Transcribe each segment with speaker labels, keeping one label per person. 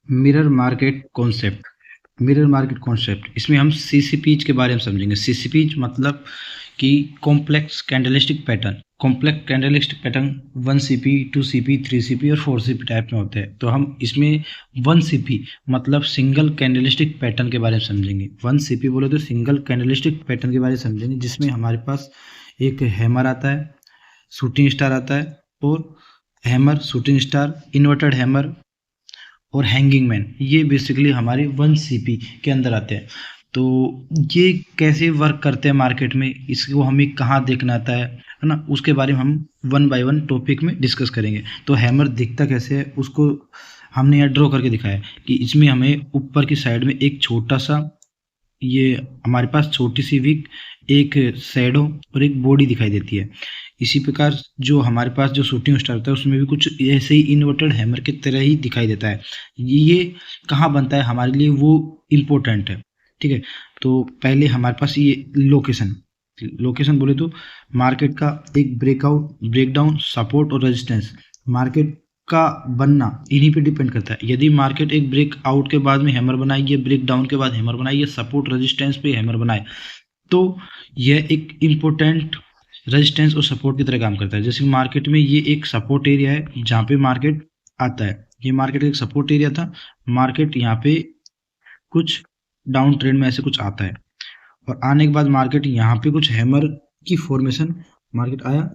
Speaker 1: Mirror market concept. Mirror market concept, इसमें हम सीसीपीज के बारे में समझेंगे। सीसीपीज मतलब कि complex candlestick pattern. Complex candlestick pattern 1 CP, 2 CP, 3 CP और 4 सीपी टाइप में होते हैं। तो हम इसमें 1 सीपी मतलब सिंगल कैंडलिस्टिक पैटर्न के बारे में समझेंगे। 1 सीपी बोले तो सिंगल कैंडलिस्टिक पैटर्न के बारे में समझेंगे, जिसमें हमारे पास एक हैमर आता है, शूटिंग स्टार आता है, और hammer, shooting star, inverted hammer और हैंगिंग मैन, ये बेसिकली हमारे 1 सीपी के अंदर आते हैं। तो ये कैसे वर्क करते हैं मार्केट में, इसको हमें कहाँ देखना आता है ना, उसके बारे में हम 1 बाय 1 टॉपिक में डिस्कस करेंगे। तो हैमर दिखता कैसे है उसको हमने यहाँ ड्रॉ करके दिखाया है कि इसमें हमें ऊपर की साइड में एक छोटा सा, ये हमारे पास छोटी सी विक, एक शैडो और एक बॉडी दिखाई देती है। इसी प्रकार जो हमारे पास जो शूटिंग स्टार होता है उसमें भी कुछ ऐसे ही इन्वर्टेड हैमर की तरह ही दिखाई देता है। ये कहाँ बनता है हमारे लिए वो इम्पोर्टेंट है। ठीक है, तो पहले हमारे पास ये लोकेशन। लोकेशन बोले तो मार्केट का एक ब्रेकआउट, ब्रेकडाउन, सपोर्ट और रेजिस्टेंस, मार्केट का बनना इन्हीं पे डिपेंड करता है। यदि मार्केट एक ब्रेक आउट के बाद में हैमर बनाए, ये ब्रेक डाउन के बाद हैमर बनाए, ये सपोर्ट रेजिस्टेंस पे हैमर बनाए, तो यह एक इम्पोर्टेंट रेजिस्टेंस और सपोर्ट की तरह काम करता है। जैसे मार्केट में ये एक सपोर्ट एरिया है जहाँ पे मार्केट आता है, ये मार्केट एक सपोर्ट एरिया था। मार्केट यहाँ पे कुछ डाउन ट्रेंड में ऐसे कुछ आता है, और आने के बाद मार्केट यहाँ पे कुछ हैमर की फॉर्मेशन, मार्केट आया,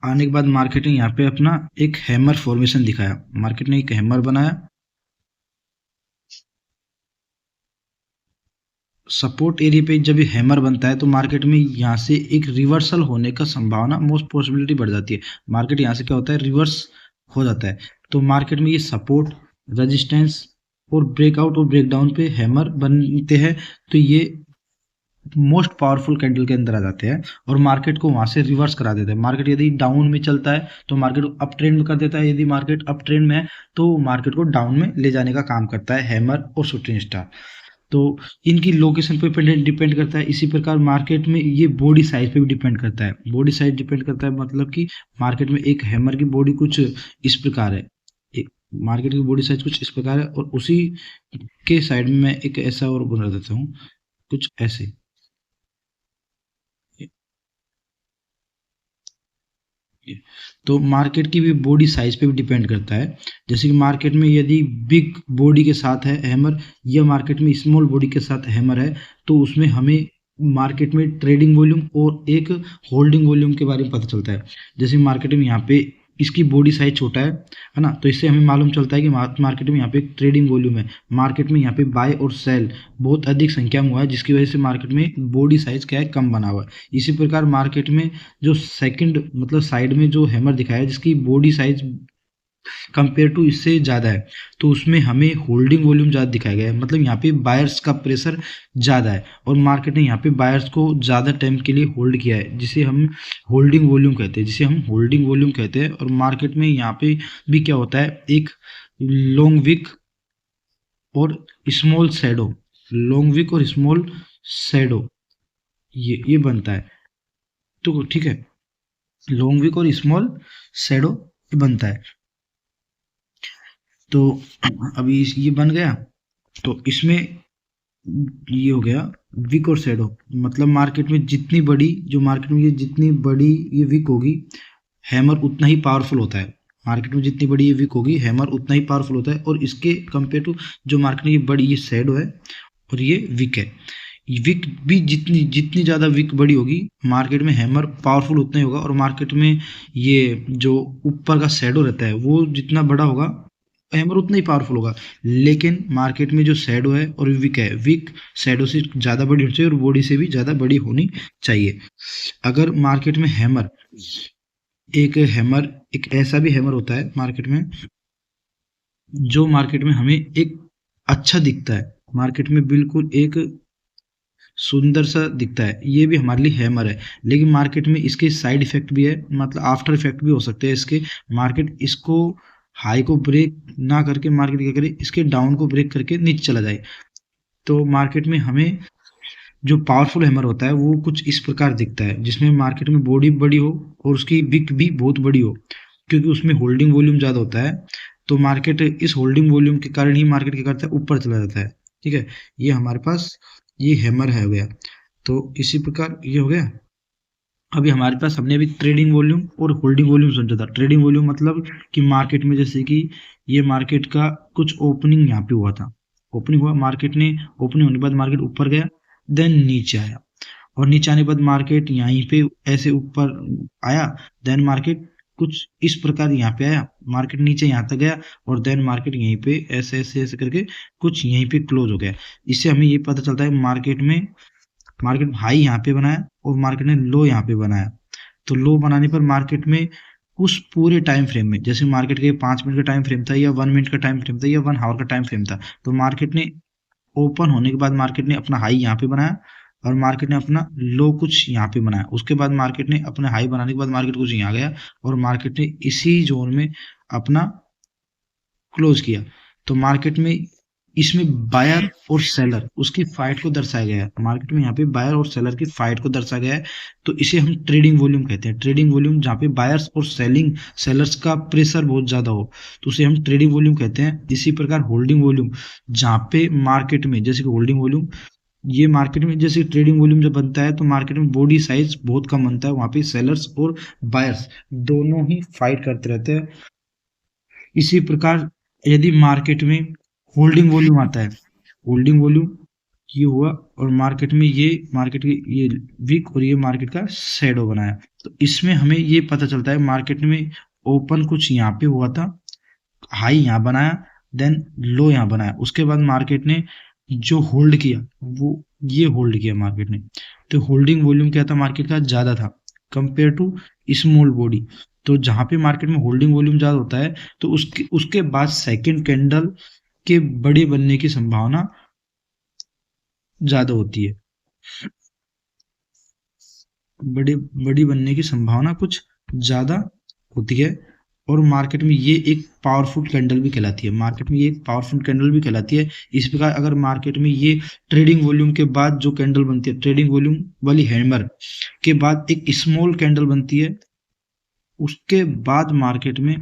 Speaker 1: आने के बाद मार्केट ने यहाँ पे अपना एक हैमर फॉर्मेशन दिखाया। मार्केट ने एक हैमर बनाया, सपोर्ट एरिया पे जब ये हैमर बनता है तो मार्केट में यहाँ से एक रिवर्सल होने का संभावना, मोस्ट पॉसिबिलिटी बढ़ जाती है। मार्केट यहाँ से क्या होता है, रिवर्स हो जाता है। तो मार्केट में ये सपोर्ट, रेजिस्टेंस और ब्रेकआउट और ब्रेकडाउन पे हैमर बनते हैं। तो ये मोस्ट पावरफुल कैंडल के अंदर आ जाते हैं और मार्केट को वहां से रिवर्स करा देते हैं। मार्केट यदि डाउन में चलता है तो मार्केट को अप ट्रेंड में कर देता है, यदि मार्केट अप ट्रेंड में है तो मार्केट को डाउन में ले जाने का काम करता है हैमर और शूटिंग स्टार। तो इनकी लोकेशन पे डिपेंड करता है। इसी प्रकार मार्केट में ये बॉडी साइज पे भी डिपेंड करता है। बॉडी साइज डिपेंड करता है मतलब कि मार्केट में एक हैमर की बॉडी कुछ इस प्रकार है, एक मार्केट की बॉडी साइज कुछ इस प्रकार है, और उसी के साइड में मैं एक ऐसा और बना देता हूँ, कुछ ऐसे। तो मार्केट की भी बॉडी साइज पे भी डिपेंड करता है। जैसे कि मार्केट में यदि बिग बॉडी के साथ है हैमर, या मार्केट में स्मॉल बॉडी के साथ हैमर है, तो उसमें हमें मार्केट में ट्रेडिंग वॉल्यूम और एक होल्डिंग वॉल्यूम के बारे में पता चलता है। जैसे मार्केट में यहाँ पे इसकी बॉडी साइज छोटा है ना, तो इससे हमें मालूम चलता है कि मार्केट में यहाँ पे एक ट्रेडिंग वॉल्यूम है। मार्केट में यहाँ पे बाय और सेल बहुत अधिक संख्या में हुआ है, जिसकी वजह से मार्केट में बॉडी साइज क्या है, कम बना हुआ है। इसी प्रकार मार्केट में जो सेकंड मतलब साइड में जो हैमर दिखाया है जिसकी बॉडी साइज कंपेयर टू इससे ज़्यादा है, तो उसमें हमें होल्डिंग वॉल्यूम ज़्यादा दिखाया गया है। मतलब यहाँ पे बायर्स का प्रेशर ज़्यादा है और मार्केट ने यहाँ पे बायर्स को ज़्यादा टाइम के लिए होल्ड किया है, जिसे हम होल्डिंग वॉल्यूम कहते हैं, जिसे हम होल्डिंग वॉल्यूम कहते हैं। और मार्केट में यहाँ पे भी क्या होता है, एक लॉन्ग विक और स्मॉल शैडो, लॉन्ग विक और स्मॉल शैडो, ये बनता है। तो ठीक है, लॉन्ग विक और स्मॉल शैडो बनता है। तो अभी ये बन गया, तो इसमें ये हो गया विक और शैडो। मतलब मार्केट में जितनी बड़ी, जो मार्केट में ये जितनी बड़ी ये विक होगी, हैमर उतना ही पावरफुल होता है। मार्केट में जितनी बड़ी ये विक होगी, हैमर उतना ही पावरफुल होता है। और इसके कंपेयर टू जो मार्केट में ये बड़ी ये शैडो है और ये विक है, विक भी जितनी जितनी ज़्यादा विक बड़ी होगी मार्केट में हैमर पावरफुल उतना ही होगा। और मार्केट में ये जो ऊपर का शैडो रहता है वो जितना बड़ा होगा हैमर उतना ही पावरफुल होगा। लेकिन मार्केट में जो शैडो है और विक है, विक शैडो से ज़्यादा बड़ी होनी चाहिए और बॉडी से भी ज़्यादा बड़ी होनी चाहिए। अगर मार्केट में हैमर, एक ऐसा भी हैमर होता है मार्केट में जो मार्केट में हमें एक अच्छा दिखता है, मार्केट में बिल्कुल एक सुंदर सा दिखता है, ये भी हमारे लिए हैमर है। लेकिन मार्केट में इसके साइड इफेक्ट भी है, मतलब आफ्टर इफेक्ट भी हो सकते हैं इसके। मार्केट इसको हाई को ब्रेक ना करके मार्केट क्या करे, इसके डाउन को ब्रेक करके नीचे चला जाए। तो मार्केट में हमें जो पावरफुल हैमर होता है वो कुछ इस प्रकार दिखता है, जिसमें मार्केट में बॉडी बड़ी हो और उसकी विक भी बहुत बड़ी हो, क्योंकि उसमें होल्डिंग वॉल्यूम ज़्यादा होता है। तो मार्केट इस होल्डिंग वॉल्यूम के कारण ही मार्केट क्या करता है, ऊपर चला जाता है। ठीक है, ये हमारे पास ये हैमर है हो गया। तो इसी प्रकार ये हो गया। अभी हमारे पास हमने अभी ट्रेडिंग वॉल्यूम और होल्डिंग वॉल्यूम समझा था। ट्रेडिंग वॉल्यूम मतलब कि मार्केट में जैसे कि ये मार्केट का कुछ ओपनिंग यहाँ पे हुआ था, ओपनिंग हुआ, मार्केट ने ओपनिंग होने के बाद मार्केट ऊपर गया, देन नीचे आया, और नीचे आने के बाद मार्केट यहीं पे ऐसे ऊपर आया, देन मार्केट कुछ इस प्रकार यहाँ पे आया, मार्केट नीचे यहाँ तक गया, और देन मार्केट यहीं पे ऐसे ऐसे ऐसे करके कुछ यहीं पे क्लोज हो गया। इससे हमें ये पता चलता है मार्केट हाई यहाँ पे बनाया और मार्केट ने लो यहाँ पे बनाया। तो लो बनाने पर मार्केट में उस पूरे टाइम फ्रेम में, जैसे मार्केट के 5 मिनट का टाइम फ्रेम था या 1 मिनट का टाइम फ्रेम था या 1 आवर का टाइम फ्रेम था, तो मार्केट ने ओपन होने के बाद मार्केट ने अपना हाई यहाँ पे बनाया और मार्केट ने अपना लो कुछ यहाँ पे बनाया। उसके बाद मार्केट ने अपना हाई बनाने के बाद मार्केट कुछ यहाँ गया और मार्केट ने इसी जोन में अपना क्लोज किया। तो मार्केट में इसमें बायर और सेलर उसकी फाइट को दर्शाया गया है। मार्केट में यहाँ पे बायर और सेलर की फाइट को दर्शाया गया है। तो इसे हम ट्रेडिंग वॉल्यूम कहते हैं। ट्रेडिंग वॉल्यूम जहाँ पे बायर्स और सेलर्स का प्रेशर बहुत ज्यादा हो, तो उसे हम ट्रेडिंग वॉल्यूम कहते हैं। इसी प्रकार होल्डिंग वॉल्यूम, जहाँ पे मार्केट में जैसे कि होल्डिंग वॉल्यूम, ये मार्केट में जैसे ट्रेडिंग वॉल्यूम जब बनता है तो मार्केट में बॉडी साइज बहुत कम बनता है, वहां पे सेलर्स और बायर्स दोनों ही फाइट करते रहते हैं। इसी प्रकार यदि मार्केट में होल्डिंग वॉल्यूम आता है, होल्डिंग वॉल्यूम ये हुआ और मार्केट में ये मार्केट की ये वीक और ये मार्केट का शैडो बनाया, तो इसमें हमें ये पता चलता है मार्केट में ओपन कुछ यहाँ पे हुआ था, हाई यहाँ बनाया, देन लो यहाँ बनाया, उसके बाद मार्केट ने जो होल्ड किया वो ये होल्ड किया मार्केट ने। तो होल्डिंग वॉल्यूम क्या था, मार्केट का ज़्यादा था कंपेयर टू स्मॉल बॉडी। तो जहाँ पे मार्केट में होल्डिंग वॉल्यूम ज़्यादा होता है तो उसके उसके बाद सेकेंड कैंडल के बड़े बनने की संभावना ज़्यादा होती है, बड़ी बड़ी बनने की संभावना कुछ ज़्यादा होती है। और मार्केट में ये एक पावरफुल कैंडल भी कहलाती है, मार्केट में ये एक पावरफुल कैंडल भी कहलाती है। इस प्रकार अगर मार्केट में ये ट्रेडिंग वॉल्यूम के बाद जो कैंडल बनती है, ट्रेडिंग वॉल्यूम वाली हैमर के बाद एक स्मॉल कैंडल बनती है, उसके बाद मार्केट में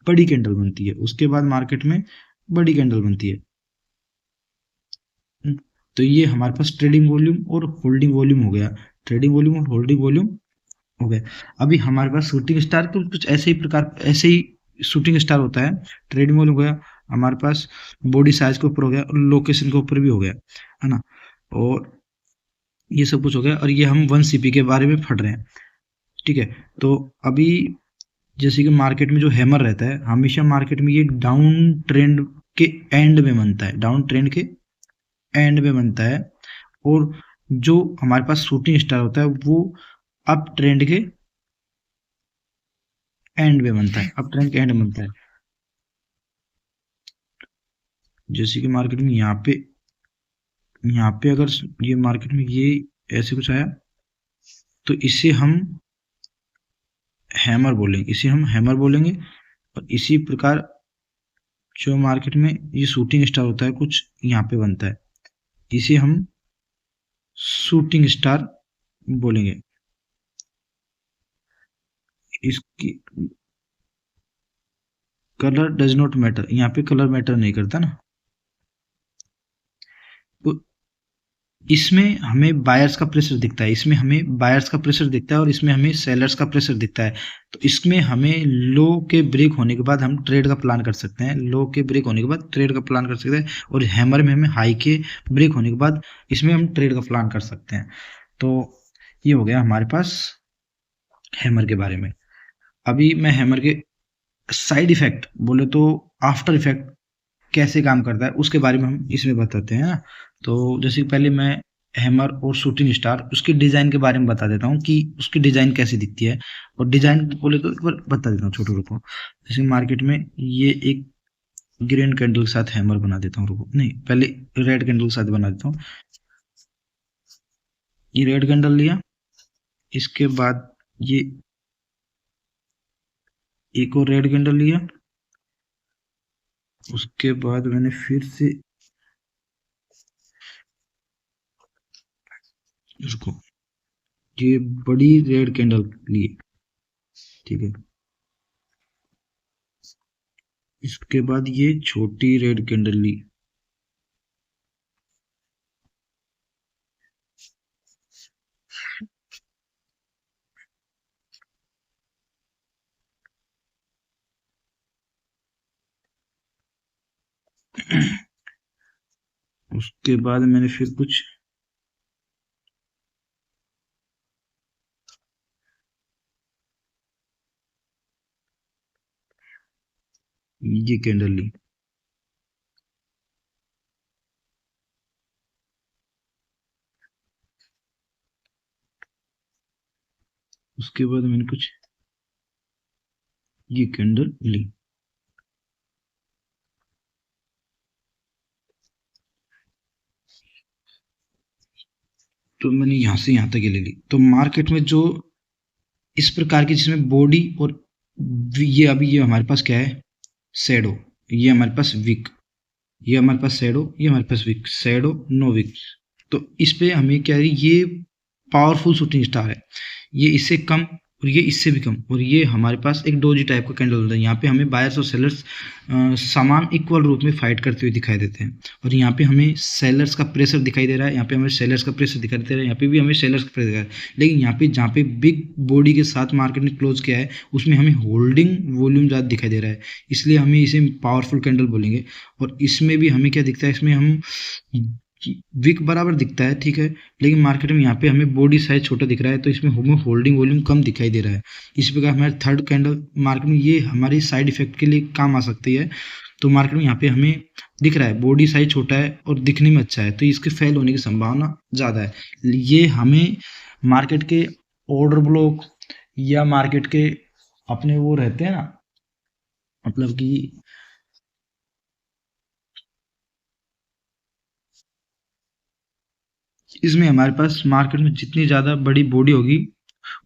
Speaker 1: बड़ी कैंडल बनती है, उसके बाद मार्केट में बड़ी कैंडल बनती है। तो ये हमारे पास ट्रेडिंग वॉल्यूम और होल्डिंग वॉल्यूम हो गया, ट्रेडिंग वॉल्यूम और होल्डिंग वॉल्यूम हो गया। अभी हमारे पास शूटिंग स्टार तो कुछ ऐसे ही शूटिंग स्टार होता है। ट्रेडिंग वॉल्यूम हो गया हमारे पास, बॉडी साइज के ऊपर हो गया और लोकेशन के ऊपर भी हो गया, है ना। और ये सब कुछ हो गया और ये हम 1 CP के बारे में पढ़ रहे हैं। ठीक है, तो अभी जैसे कि मार्केट में जो हैमर रहता है हमेशा मार्केट में ये डाउन ट्रेंड के एंड में बनता है, डाउन ट्रेंड के एंड में बनता है। और जो हमारे पास शूटिंग स्टार होता है वो अप ट्रेंड के एंड में बनता है, अप ट्रेंड के एंड में बनता है। जैसे कि मार्केट में यहाँ पे अगर ये मार्केट में ये ऐसे कुछ आया तो इसे हम हैमर बोलेंगे, इसे हम हैमर बोलेंगे। और इसी प्रकार जो मार्केट में ये शूटिंग स्टार होता है कुछ यहाँ पे बनता है, इसे हम शूटिंग स्टार बोलेंगे। इसकी कलर डज नॉट मैटर, यहाँ पे कलर मैटर नहीं करता ना। तो इसमें हमें बायर्स का प्रेशर दिखता है, इसमें हमें बायर्स का प्रेशर दिखता है और इसमें हमें सेलर्स का प्रेशर दिखता है। तो इसमें हमें लो के ब्रेक होने के बाद हम ट्रेड का प्लान कर सकते हैं, लो के ब्रेक होने के बाद ट्रेड का प्लान कर सकते हैं। और हैमर में हमें हाई के ब्रेक होने के बाद इसमें हम ट्रेड का प्लान कर सकते हैं। तो ये हो गया हमारे पास हैमर के बारे में। अभी मैं हैमर के साइड इफेक्ट बोले तो आफ्टर इफेक्ट कैसे काम करता है उसके बारे में हम इसमें बताते हैं ना। तो जैसे कि पहले मैं हैमर और शूटिंग स्टार उसकी डिज़ाइन के बारे में बता देता हूँ कि उसकी डिज़ाइन कैसी दिखती है। और डिज़ाइन बोले तो एक बार बता देता हूँ छोटे रुको। जैसे मार्केट में ये एक ग्रीन कैंडल के साथ हैमर बना देता हूँ, रुको नहीं पहले रेड कैंडल के साथ बना देता हूँ। ये रेड कैंडल लिया, इसके बाद ये एक और रेड कैंडल लिया, उसके बाद मैंने फिर से उसको, ये बड़ी रेड कैंडल लिए, ठीक है। इसके बाद ये छोटी रेड कैंडल ली, उसके बाद मैंने फिर कुछ ये कैंडल ली, उसके बाद मैंने कुछ ये कैंडल ली। तो मैंने यहां से यहां तक ये ले ली। तो मार्केट में जो इस प्रकार की जिसमें बॉडी और ये अभी ये हमारे पास क्या है, शैडो, ये हमारे पास विक, ये हमारे पास शैडो, ये हमारे पास विक, शैडो नो विक। तो इस पे हमें क्या है, ये पावरफुल शूटिंग स्टार है, ये इससे कम और ये इससे भी कम, और ये हमारे पास एक डोजी टाइप का कैंडल होता है। यहाँ पे हमें बायर्स और सेलर्स समान इक्वल रूप में फाइट करते हुए दिखाई देते हैं, और यहाँ पे हमें सेलर्स का प्रेशर दिखाई दे रहा है, यहाँ पे हमें सेलर्स का प्रेशर दिखाई दे रहा है, यहाँ पे भी हमें सेलर्स का प्रेशर दिखाई दे रहा है। लेकिन यहाँ पे जहाँ पे बिग बॉडी के साथ मार्केट ने क्लोज किया है, उसमें हमें होल्डिंग वॉल्यूम ज़्यादा दिखाई दे रहा है, इसलिए हमें इसे पावरफुल कैंडल बोलेंगे। और इसमें भी हमें क्या दिखता है, इसमें हम विक बराबर दिखता है, ठीक है, लेकिन मार्केट में यहाँ पे हमें बॉडी साइज छोटा दिख रहा है, तो इसमें हमें होल्डिंग वॉल्यूम कम दिखाई दे रहा है। इस प्रकार हमारे थर्ड कैंडल मार्केट में ये हमारी साइड इफेक्ट के लिए काम आ सकती है। तो मार्केट में यहाँ पे हमें दिख रहा है बॉडी साइज छोटा है और दिखने में अच्छा है, तो इसके फेल होने की संभावना ज़्यादा है। ये हमें मार्केट के ऑर्डर ब्लॉक या मार्केट के अपने वो रहते हैं ना, मतलब कि इसमें हमारे पास मार्केट में जितनी ज़्यादा बड़ी बॉडी होगी,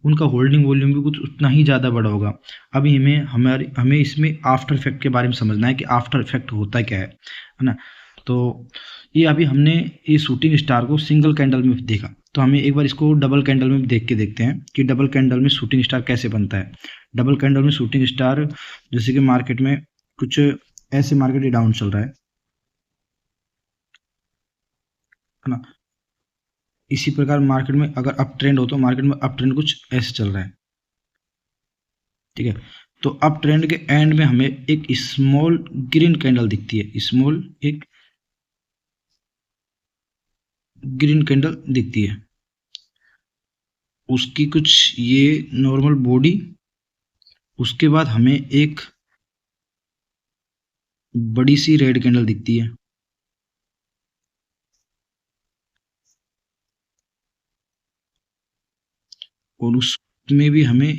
Speaker 1: उनका होल्डिंग वॉल्यूम भी कुछ उतना ही ज़्यादा बड़ा होगा। अभी हमें इसमें आफ्टर इफेक्ट के बारे में समझना है कि आफ्टर इफेक्ट होता क्या है ना। तो ये अभी हमने ये शूटिंग स्टार को सिंगल कैंडल में देखा, तो हमें एक बार इसको डबल कैंडल में देख के देखते हैं कि डबल कैंडल में शूटिंग स्टार कैसे बनता है। डबल कैंडल में शूटिंग स्टार, जैसे कि मार्केट में कुछ ऐसे मार्केट डाउन चल रहा है ना, इसी प्रकार मार्केट में अगर अप ट्रेंड हो तो मार्केट में अप ट्रेंड कुछ ऐसे चल रहा है, ठीक है। तो अप ट्रेंड के एंड में हमें एक स्मॉल ग्रीन कैंडल दिखती है, स्मॉल एक ग्रीन कैंडल दिखती है, उसकी कुछ ये नॉर्मल बॉडी, उसके बाद हमें एक बड़ी सी रेड कैंडल दिखती है, और उसमें भी हमें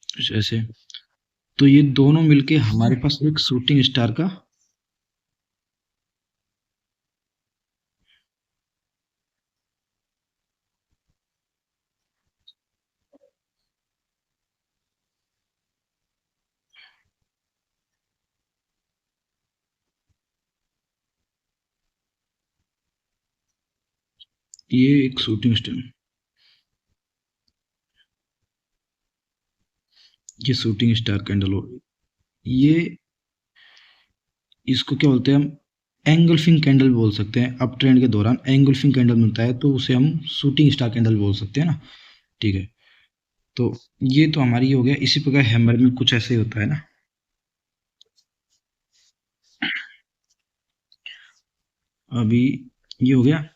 Speaker 1: कुछ ऐसे। तो ये दोनों मिलके हमारे पास एक शूटिंग स्टार का ये एक शूटिंग स्टार, ये शूटिंग स्टार कैंडल हो, ये इसको क्या बोलते हैं हम, एंगल्फिंग कैंडल बोल सकते हैं। अप ट्रेंड के दौरान एंगल्फिंग कैंडल मिलता है तो उसे हम शूटिंग स्टार कैंडल बोल सकते हैं ना, ठीक है। तो ये तो हमारी ये हो गया। इसी प्रकार हैमर में कुछ ऐसे ही होता है ना। अभी ये हो गया।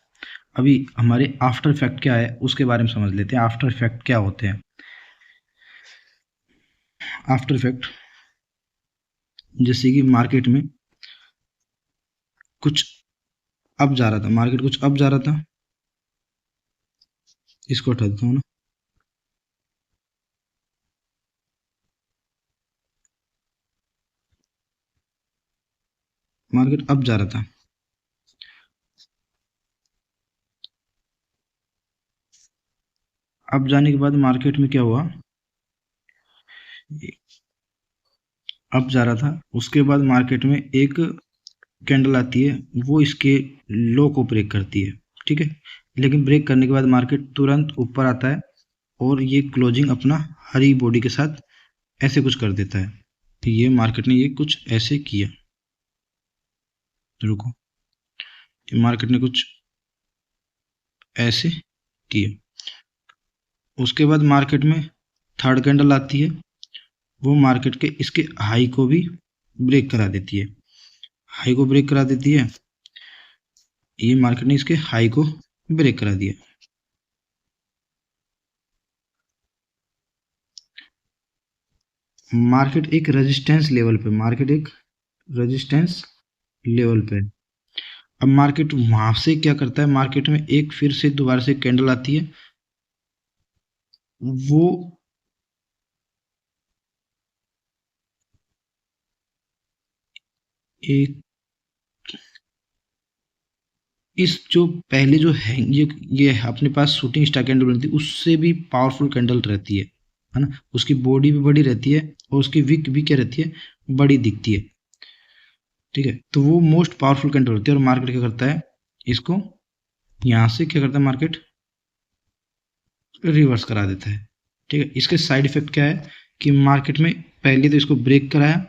Speaker 1: अभी हमारे आफ्टर इफेक्ट क्या है उसके बारे में समझ लेते हैं। आफ्टर इफेक्ट क्या होते हैं। आफ्टर इफेक्ट जैसे कि मार्केट में कुछ अप जा रहा था, मार्केट कुछ अप जा रहा था, इसको हटा देता हूँ ना, मार्केट अप जा रहा था, अप जाने के बाद मार्केट में क्या हुआ, अप जा रहा था, उसके बाद मार्केट में एक कैंडल आती है, वो इसके लो को ब्रेक करती है, ठीक है। लेकिन ब्रेक करने के बाद मार्केट तुरंत ऊपर आता है और ये क्लोजिंग अपना हरी बॉडी के साथ ऐसे कुछ कर देता है। तो ये मार्केट ने ये कुछ ऐसे किया, रुको, ये मार्केट ने कुछ ऐसे किया। उसके बाद मार्केट में थर्ड कैंडल आती है, वो मार्केट के इसके हाई को भी ब्रेक करा देती है, हाई को ब्रेक करा देती है। ये मार्केट ने इसके हाई को ब्रेक करा दिया। मार्केट एक रेजिस्टेंस लेवल पे, मार्केट एक रेजिस्टेंस लेवल पे। अब मार्केट वहां से क्या करता है, मार्केट में एक फिर से दोबारा से कैंडल आती है, वो एक इस जो पहले जो है ये अपने पास शूटिंग स्टार कैंडल बनती है, उससे भी पावरफुल कैंडल रहती है ना। उसकी बॉडी भी बड़ी रहती है और उसकी विक भी क्या रहती है, बड़ी दिखती है, ठीक है। तो वो मोस्ट पावरफुल कैंडल होती है और मार्केट क्या करता है, इसको यहाँ से क्या करता है, मार्केट रिवर्स करा देता है, ठीक है। इसके साइड इफेक्ट क्या है कि मार्केट में पहले तो इसको ब्रेक कराया,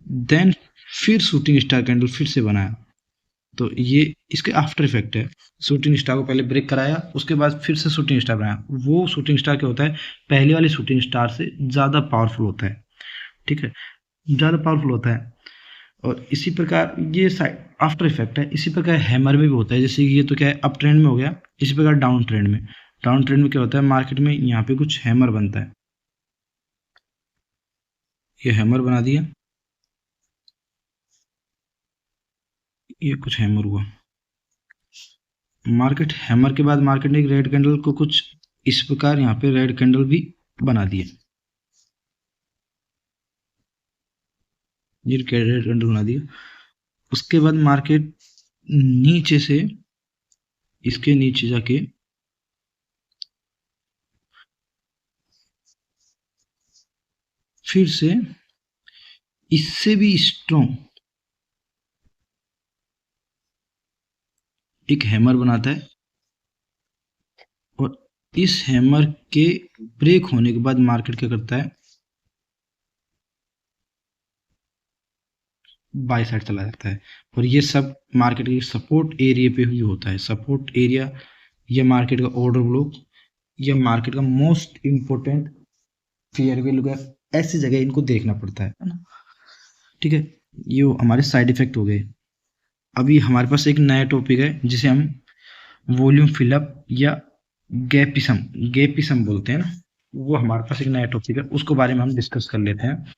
Speaker 1: देन फिर शूटिंग स्टार कैंडल फिर से बनाया। तो ये इसके आफ्टर इफेक्ट है। शूटिंग स्टार को पहले ब्रेक कराया, उसके बाद फिर से शूटिंग स्टार बनाया। वो शूटिंग स्टार क्या होता है, पहले वाली शूटिंग स्टार से ज़्यादा पावरफुल होता है, ठीक है, ज़्यादा पावरफुल होता है। और इसी प्रकार ये साइड आफ्टर इफेक्ट है। इसी प्रकार हैमर में भी होता है, जैसे ये तो क्या है अप ट्रेंड में हो गया, इसी प्रकार डाउन ट्रेंड में, डाउन ट्रेंड में क्या होता है, मार्केट में यहाँ पे कुछ हैमर बनता है, ये हैमर बना दिया, ये कुछ हैमर हुआ। मार्केट हैमर के बाद मार्केट ने एक रेड कैंडल को कुछ इस प्रकार यहाँ पे रेड कैंडल भी बना दिए, ये रेड कैंडल बना दिया। उसके बाद मार्केट नीचे से, इसके नीचे जाके फिर से इससे भी स्ट्रॉन्ग एक हैमर बनाता है और इस हैमर के ब्रेक होने के बाद मार्केट क्या करता है, बाय साइड चला जाता है। और ये सब मार्केट के सपोर्ट एरिया पे ही होता है। सपोर्ट एरिया या मार्केट का ऑर्डर ब्लॉक या मार्केट का most important fair value gap, ऐसी जगह इनको देखना पड़ता है ना, ठीक है। ये हमारे साइड इफेक्ट हो गए। अभी हमारे पास एक नया टॉपिक है जिसे हम वॉल्यूम फिलअप या गैपिज्म गैपिज्म बोलते हैं ना, वो हमारे पास एक नया टॉपिक है, उसको बारे में हम डिस्कस कर लेते हैं।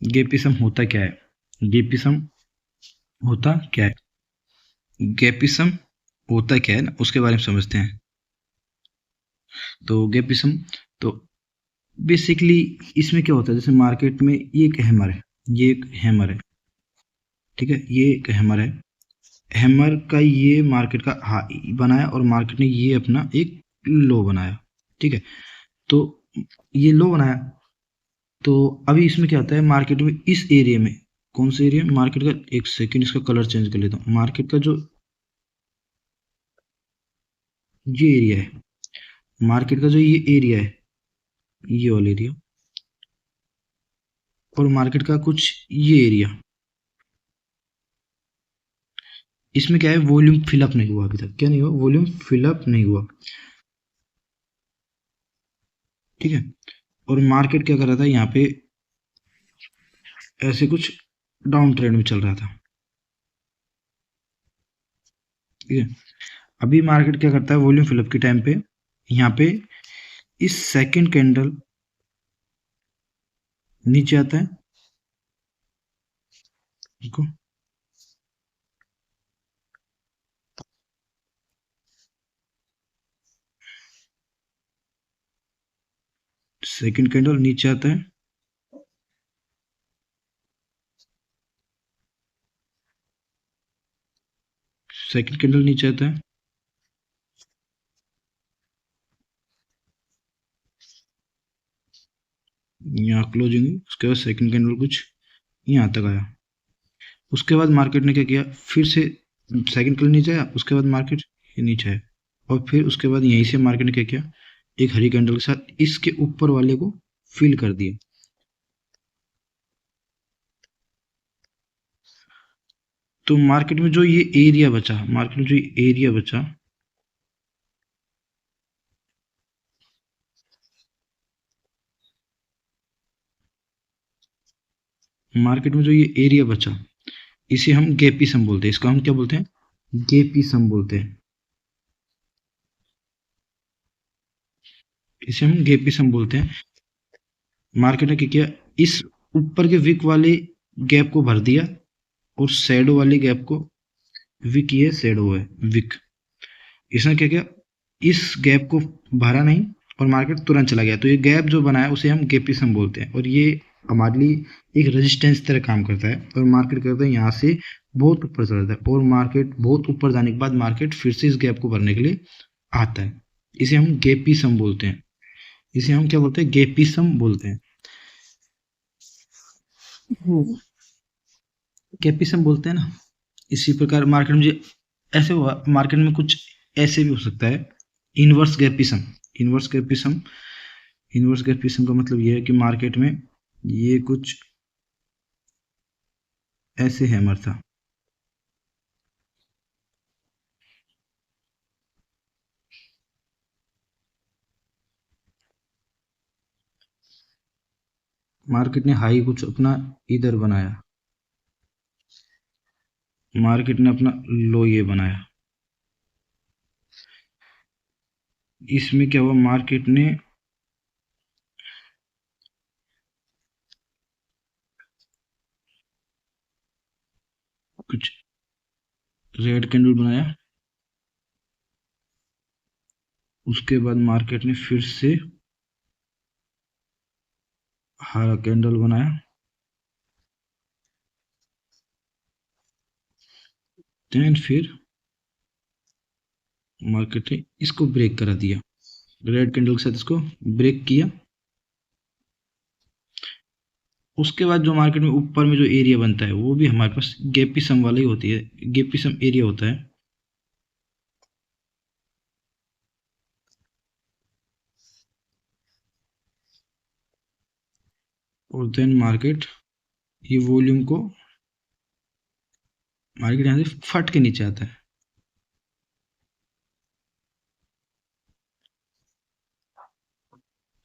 Speaker 1: गैपिज्म होता क्या है, गैपिज्म होता क्या है, गैपिज्म होता क्या है ना, उसके बारे में समझते हैं। तो गैपिज्म, तो बेसिकली इसमें क्या होता है, जैसे मार्केट में ये एक हैमर है, ये एक हैमर है, ठीक है, ये एक हैमर है। हैमर का ये मार्केट का हाई बनाया और मार्केट ने ये अपना एक लो बनाया, ठीक है। तो ये लो बनाया, तो अभी इसमें क्या होता है, मार्केट में इस एरिया में, कौन से एरिया, मार्केट का, एक सेकंड इसका कलर चेंज कर लेता हूँ। मार्केट का जो ये एरिया है, मार्केट का जो ये एरिया है, ये वाला एरिया, और मार्केट का कुछ ये एरिया, इसमें क्या है, वॉल्यूम फिलअप नहीं हुआ अभी तक। क्या नहीं हुआ, वॉल्यूम फिलअप नहीं हुआ, ठीक है। और मार्केट क्या कर रहा था, यहाँ पे ऐसे कुछ डाउन ट्रेंड में चल रहा था, ठीक है। अभी मार्केट क्या करता है, वॉल्यूम फिलअप के टाइम पे यहाँ पे इस सेकंड कैंडल नीचे आता है, देखो, सेकंड कैंडल नीचे आता है, सेकंड कैंडल नीचे आता है, यहाँ क्लोजिंग, उसके बाद सेकंड कैंडल कुछ यहाँ तक आया। उसके बाद मार्केट ने क्या किया, फिर से सेकंड कैंडल नीचे आया, उसके बाद मार्केट ये नीचे आया, और फिर उसके बाद यहीं से मार्केट ने क्या किया, एक हरी कैंडल के साथ इसके ऊपर वाले को फिल कर दिया। तो मार्केट में जो ये एरिया बचा, मार्केट में जो ये एरिया बचा, मार्केट में जो ये एरिया बचा, इसे हम गैपी सम बोलते हैं। इसको हम क्या बोलते हैं, गैपी सम बोलते हैं। इसे हम गैपी सम बोलते हैं। मार्केट ने क्या किया, इस ऊपर के विक वाले गैप को भर दिया, और शैडो वाले गैप को, विक ये शैडो है विक, इसने क्या किया, इस गैप को भरा नहीं और मार्केट तुरंत चला गया। तो ये गैप जो बनाया उसे हम गैपिज्म बोलते हैं, और ये हमारे लिए एक रेजिस्टेंस तरह काम करता है। और मार्केट करता है यहाँ से बहुत ऊपर चला जाता है, और मार्केट बहुत ऊपर जाने के बाद मार्केट फिर से इस गैप को भरने के लिए आता है। इसे हम गैपिज्म बोलते हैं। इसे हम क्या बोलते हैं, गैपिज्म बोलते हैं। गैपिज्म बोलते हैं ना। इसी प्रकार मार्केट में जो ऐसे हुआ, मार्केट में कुछ ऐसे भी हो सकता है, इनवर्स गैपिज्म। इनवर्स गैपिज्म, इनवर्स गैपिज्म का मतलब ये है कि मार्केट में ये कुछ ऐसे है हमारे साथ, मार्केट ने हाई कुछ अपना इधर बनाया, मार्केट ने अपना लो ये बनाया। इसमें क्या हुआ, मार्केट ने कुछ रेड कैंडल बनाया, उसके बाद मार्केट ने फिर से हरा कैंडल बनाया, देन फिर मार्केट ने इसको ब्रेक करा दिया, रेड कैंडल के साथ इसको ब्रेक किया। उसके बाद जो मार्केट में ऊपर में जो एरिया बनता है वो भी हमारे पास गैपिज्म वाला ही होती है, गैपिज्म एरिया होता है। और देन मार्केट ये वॉल्यूम को, मार्केट यहाँ से फट के नीचे आता है।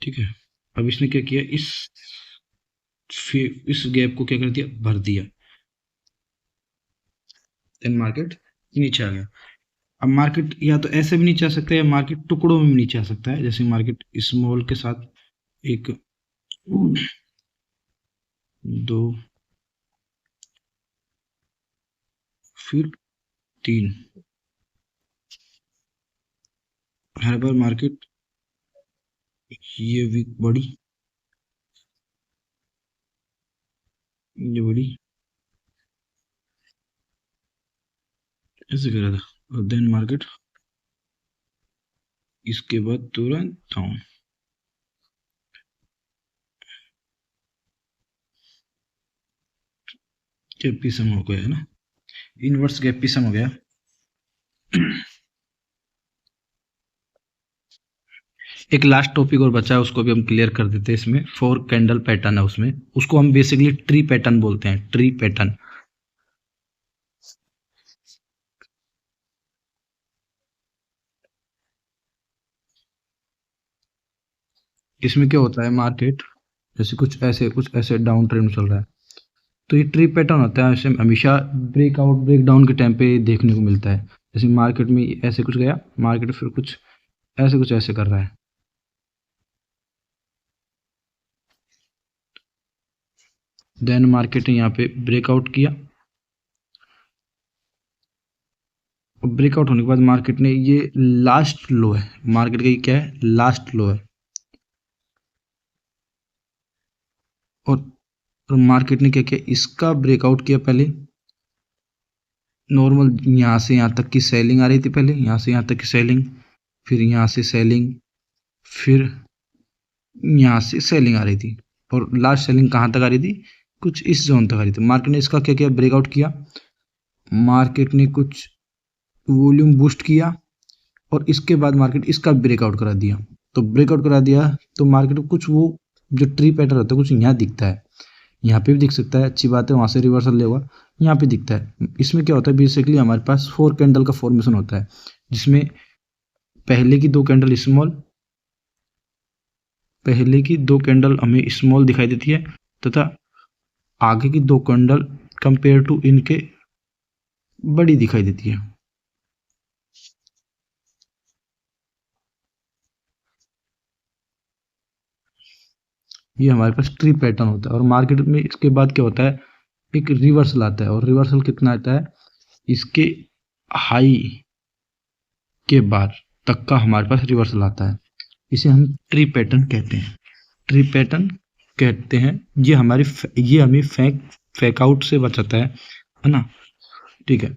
Speaker 1: ठीक है, अब इसने क्या किया, इस गैप को क्या कर दिया, भर दिया, देन मार्केट नीचे आ गया। अब मार्केट या तो ऐसे भी नीचे आ सकता है, या मार्केट टुकड़ों में भी नीचे आ सकता है। जैसे मार्केट स्मॉल के साथ एक, दो, फिर तीन, हर बार मार्केट ये वीक बड़ी, ये बड़ी, ऐसे करा था, और देन मार्केट इसके बाद तुरंत डाउन। गैपिज्म हो गया है ना, इनवर्स गैपिज्म हो गया। एक लास्ट टॉपिक और बचा है, उसको भी हम क्लियर कर देते हैं। इसमें 4 कैंडल पैटर्न है, उसमें उसको हम बेसिकली ट्री पैटर्न बोलते हैं, ट्री पैटर्न। इसमें क्या होता है, मार्केट जैसे कुछ ऐसे डाउन ट्रेंड चल रहा है, तो ये ट्री पैटर्न होता है, ऐसे हमेशा ब्रेकआउट ब्रेकडाउन के टाइम पे देखने को मिलता है। जैसे मार्केट में ऐसे कुछ गया, मार्केट फिर कुछ ऐसे कर रहा है, देन मार्केट ने यहाँ पे ब्रेकआउट किया, और ब्रेकआउट होने के बाद मार्केट ने ये लास्ट लो है, मार्केट का ये क्या है, लास्ट लो है। और मार्केट ने क्या किया, इसका ब्रेकआउट किया पहले, नॉर्मल यहाँ से यहाँ तक की सेलिंग आ रही थी, पहले यहाँ से यहाँ तक की सेलिंग, फिर यहाँ से सेलिंग, फिर यहाँ से सेलिंग आ रही थी। और लास्ट सेलिंग कहाँ तक आ रही थी, कुछ इस जोन तक आ रही थी। मार्केट ने इसका क्या किया, ब्रेकआउट किया, मार्केट ने कुछ वॉल्यूम बूस्ट किया और इसके बाद मार्केट इसका ब्रेकआउट करा दिया। तो ब्रेकआउट करा दिया तो मार्केट को कुछ वो जो ट्री पैटर्न होता है कुछ यहाँ दिखता है, यहाँ पे भी दिख सकता है, अच्छी बात है, वहाँ से रिवर्सल लेगा, यहाँ पे दिखता है। इसमें क्या होता है, बेसिकली हमारे पास 4 कैंडल का फॉर्मेशन होता है, जिसमें पहले की 2 कैंडल स्मॉल, पहले की 2 कैंडल हमें स्मॉल दिखाई देती है तथा आगे की 2 कैंडल कंपेयर टू इनके बड़ी दिखाई देती है। ये हमारे पास ट्री पैटर्न होता है और मार्केट में इसके बाद क्या होता है, एक रिवर्सल आता है और रिवर्सल कितना आता है, इसके हाई के बाद तक का हमारे पास रिवर्सल आता है। इसे हम ट्री पैटर्न कहते हैं, ट्री पैटर्न कहते हैं। ये हमारी ये हमें फेक आउट से बचाता है ना, ठीक है।